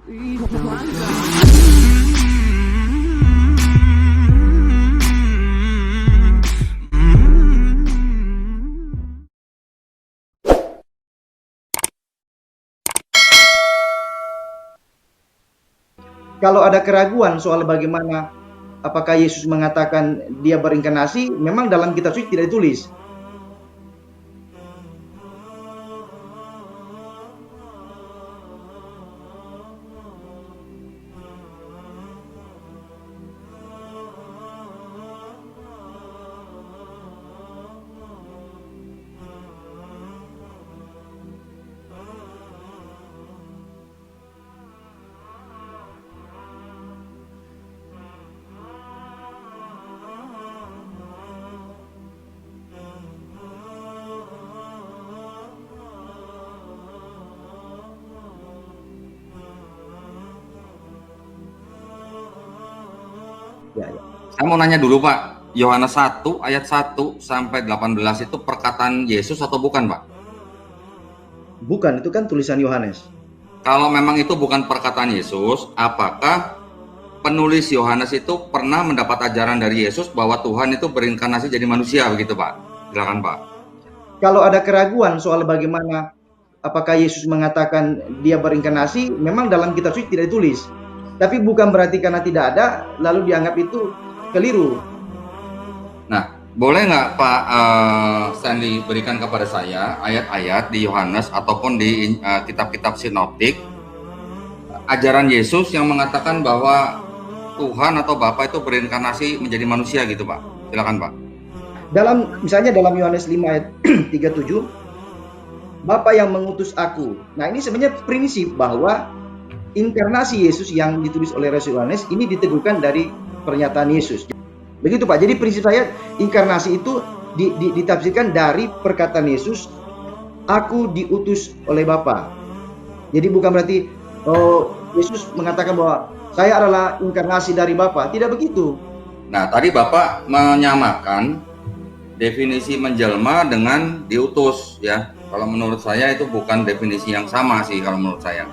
Kalau ada keraguan soal bagaimana apakah Yesus mengatakan dia berinkarnasi, memang dalam kitab suci tidak ditulis. Ya, ya. Saya mau nanya dulu Pak, Yohanes 1 ayat 1 sampai 18 itu perkataan Yesus atau bukan Pak? Bukan, itu kan tulisan Yohanes. Kalau memang itu bukan perkataan Yesus, apakah penulis Yohanes itu pernah mendapat ajaran dari Yesus bahwa Tuhan itu berinkarnasi jadi manusia begitu Pak? Silakan Pak. Kalau ada keraguan soal bagaimana apakah Yesus mengatakan dia berinkarnasi, memang dalam kitab suci tidak ditulis. Tapi bukan berarti karena tidak ada, lalu dianggap itu keliru. Nah, boleh nggak Pak Stanley berikan kepada saya ayat-ayat di Yohanes ataupun di kitab-kitab sinoptik ajaran Yesus yang mengatakan bahwa Tuhan atau Bapa itu berinkarnasi menjadi manusia gitu Pak? Silakan Pak. Misalnya dalam Yohanes 5 ayat 37, Bapa yang mengutus aku. Nah, ini sebenarnya prinsip bahwa inkarnasi Yesus yang ditulis oleh Rasul Yohanes ini diteguhkan dari pernyataan Yesus. Begitu Pak. Jadi prinsip saya inkarnasi itu ditafsirkan dari perkataan Yesus, aku diutus oleh Bapa. Jadi bukan berarti Yesus mengatakan bahwa saya adalah inkarnasi dari Bapa. Tidak begitu. Nah, tadi Bapak menyamakan definisi menjelma dengan diutus ya. Kalau menurut saya itu bukan definisi yang sama sih kalau menurut saya.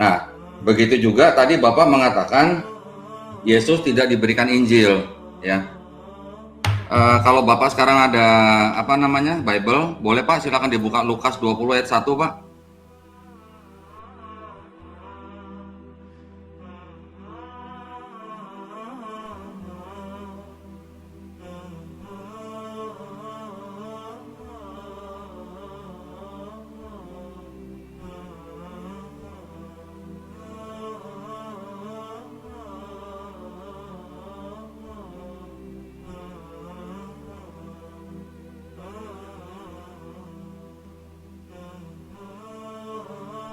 Nah, begitu juga tadi Bapak mengatakan Yesus tidak diberikan Injil, ya. Kalau Bapak sekarang ada apa namanya Bible, boleh Pak silakan dibuka Lukas 20 ayat 1 Pak.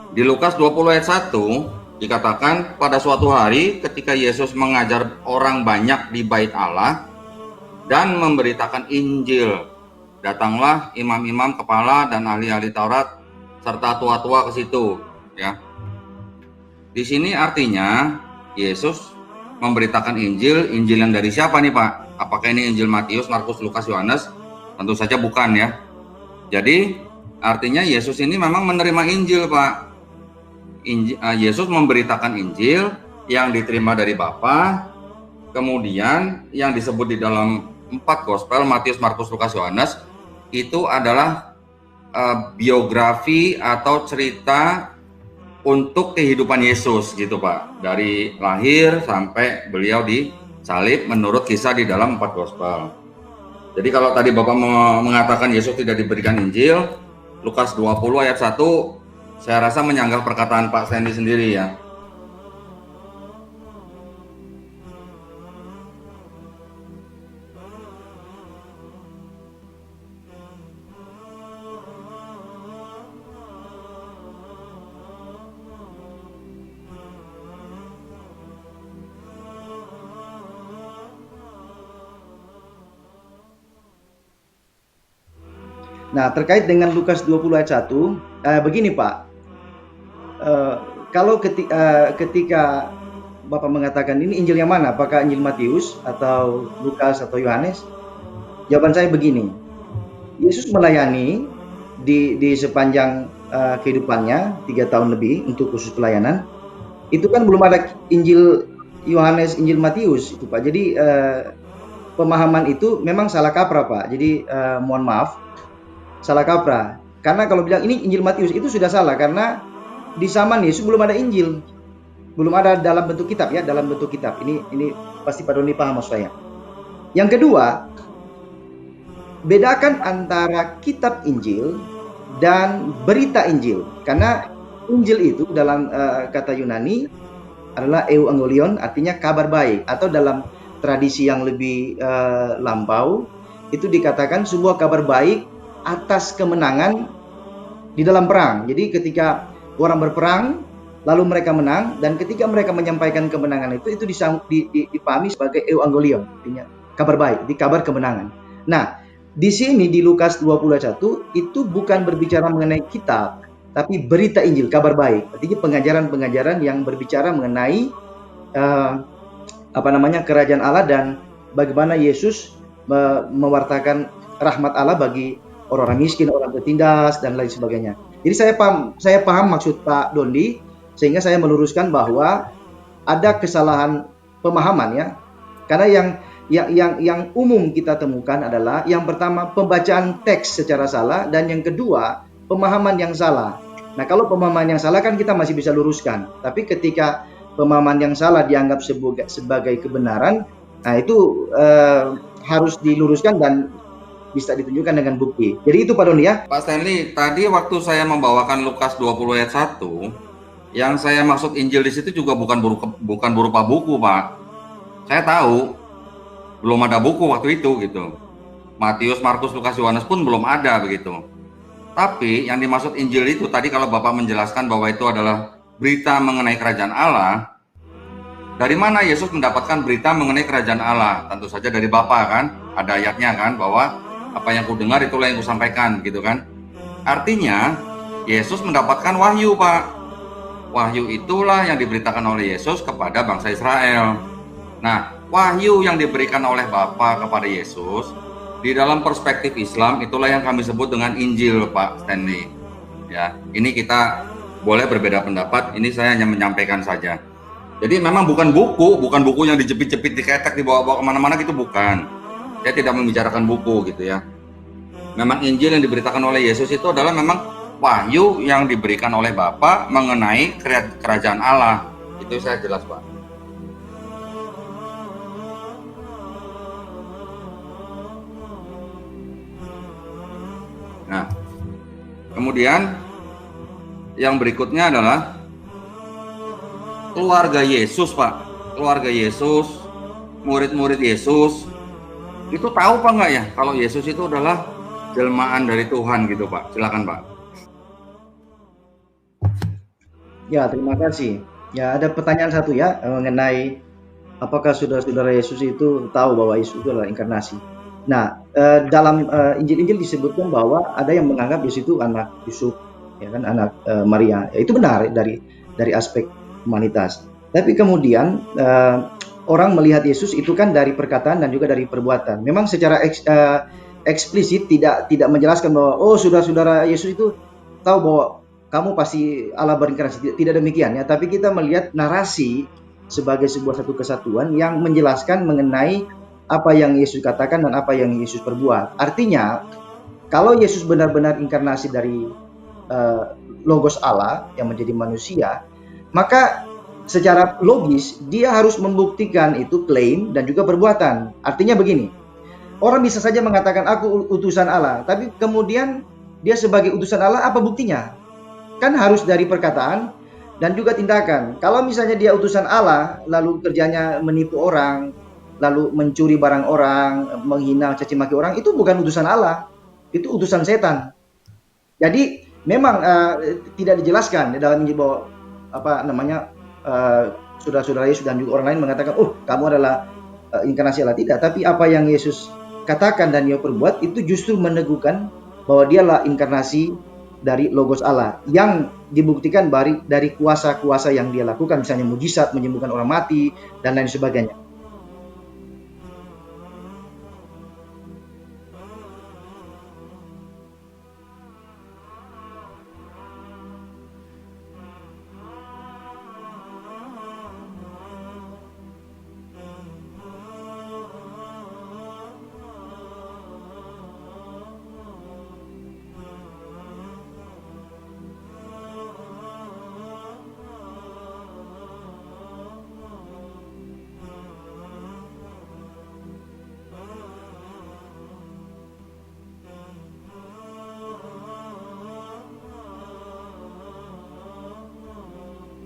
Di Lukas 20 ayat 1 dikatakan pada suatu hari ketika Yesus mengajar orang banyak di bait Allah dan memberitakan Injil, datanglah imam-imam kepala dan ahli-ahli Taurat serta tua-tua ke situ, ya. Di sini artinya Yesus memberitakan Injil, Injil yang dari siapa nih Pak? Apakah ini Injil Matius, Markus, Lukas, Yohanes? Tentu saja bukan ya. Jadi artinya Yesus ini memang menerima Injil Pak. Yesus memberitakan Injil yang diterima dari Bapa, kemudian yang disebut di dalam 4 gospel Matius, Markus, Lukas, Yohanes itu adalah biografi atau cerita untuk kehidupan Yesus gitu Pak, dari lahir sampai beliau disalib menurut kisah di dalam 4 gospel. Jadi kalau tadi Bapak mengatakan Yesus tidak diberikan Injil, Lukas 20 ayat 1 saya rasa menyanggah perkataan Pak Sandy sendiri ya. Nah, terkait dengan Lukas 20 ayat 1, begini Pak, kalau ketika Bapak mengatakan ini Injil yang mana? Apakah Injil Matius atau Lukas atau Yohanes? Jawaban saya begini, Yesus melayani di sepanjang kehidupannya 3 tahun lebih untuk khusus pelayanan. Itu kan belum ada Injil Yohanes, Injil Matius itu Pak. Jadi pemahaman itu memang salah kaprah Pak. Jadi mohon maaf, salah kaprah. Karena kalau bilang ini Injil Matius itu sudah salah, karena di zaman Yesus belum ada Injil, belum ada dalam bentuk kitab ya, dalam bentuk kitab. Ini pasti Pak Doni paham maksud saya. Yang kedua, bedakan antara kitab Injil dan berita Injil, karena Injil itu dalam kata Yunani adalah euangelion, artinya kabar baik, atau dalam tradisi yang lebih lampau itu dikatakan sebuah kabar baik atas kemenangan di dalam perang. Jadi ketika orang berperang lalu mereka menang, dan ketika mereka menyampaikan kemenangan itu dipahami sebagai euangelion, artinya kabar baik, di kabar kemenangan. Nah, di sini di Lukas 21 itu bukan berbicara mengenai kitab, tapi berita Injil, kabar baik. Artinya pengajaran-pengajaran yang berbicara mengenai kerajaan Allah dan bagaimana Yesus mewartakan rahmat Allah bagi orang-orang miskin, orang tertindas dan lain sebagainya. Jadi saya paham maksud Pak Dondi, sehingga saya meluruskan bahwa ada kesalahan pemahaman ya. Karena yang umum kita temukan adalah yang pertama pembacaan teks secara salah, dan yang kedua pemahaman yang salah. Nah, kalau pemahaman yang salah kan kita masih bisa luruskan. Tapi ketika pemahaman yang salah dianggap sebagai kebenaran, nah itu harus diluruskan dan bisa ditunjukkan dengan bukti. Jadi itu Pak Doni ya. Pak Stanley, tadi waktu saya membawakan Lukas 20 ayat 1, yang saya maksud Injil di situ juga bukan berupa buku, Pak. Saya tahu belum ada buku waktu itu gitu. Matius, Markus, Lukas, Yohanes pun belum ada begitu. Tapi yang dimaksud Injil itu tadi kalau Bapak menjelaskan bahwa itu adalah berita mengenai kerajaan Allah. Dari mana Yesus mendapatkan berita mengenai kerajaan Allah? Tentu saja dari Bapa kan, ada ayatnya kan, bahwa apa yang kudengar itulah yang kusampaikan gitu kan. Artinya Yesus mendapatkan wahyu, Pak. Wahyu itulah yang diberitakan oleh Yesus kepada bangsa Israel. Nah, wahyu yang diberikan oleh Bapa kepada Yesus di dalam perspektif Islam itulah yang kami sebut dengan Injil, Pak Stanley. Ya, ini kita boleh berbeda pendapat, ini saya hanya menyampaikan saja. Jadi memang bukan buku yang dijepit-jepit, diketek, dibawa-bawa kemana-mana gitu, bukan. Saya tidak membicarakan buku gitu ya. Memang Injil yang diberitakan oleh Yesus itu adalah memang wahyu yang diberikan oleh Bapa mengenai kerajaan Allah. Itu saya jelas, Pak. Nah, kemudian yang berikutnya adalah keluarga Yesus, Pak. Keluarga Yesus, murid-murid Yesus, itu tahu Pak nggak ya kalau Yesus itu adalah jelmaan dari Tuhan gitu, Pak? Silakan, Pak. Ya, terima kasih. Ya, ada pertanyaan satu ya mengenai apakah saudara-saudara Yesus itu tahu bahwa Yesus itu adalah inkarnasi. Nah, dalam Injil-Injil disebutkan bahwa ada yang menganggap Yesus itu anak Yusuf, ya kan, anak Maria. Ya, itu benar dari aspek humanitas. Tapi kemudian orang melihat Yesus itu kan dari perkataan dan juga dari perbuatan. Memang secara eksplisit tidak menjelaskan bahwa oh saudara-saudara Yesus itu tahu bahwa kamu pasti Allah berinkarnasi. Tidak demikian ya. Tapi kita melihat narasi sebagai sebuah satu kesatuan yang menjelaskan mengenai apa yang Yesus katakan dan apa yang Yesus perbuat. Artinya, kalau Yesus benar-benar inkarnasi dari Logos Allah yang menjadi manusia, maka secara logis dia harus membuktikan itu klaim dan juga perbuatan. Artinya begini, orang bisa saja mengatakan aku utusan Allah, tapi kemudian dia sebagai utusan Allah apa buktinya? Kan harus dari perkataan dan juga tindakan. Kalau misalnya dia utusan Allah, lalu kerjanya menipu orang, lalu mencuri barang orang, menghina, caci maki orang, itu bukan utusan Allah, itu utusan setan. Jadi memang tidak dijelaskan di dalam Injil bahwa saudara-saudara Yesus dan juga orang lain mengatakan, oh kamu adalah inkarnasi Allah. Tidak, tapi apa yang Yesus katakan dan dia perbuat itu justru meneguhkan bahwa dialah inkarnasi dari Logos Allah yang dibuktikan dari kuasa-kuasa yang dia lakukan, misalnya mujizat, menyembuhkan orang mati dan lain sebagainya.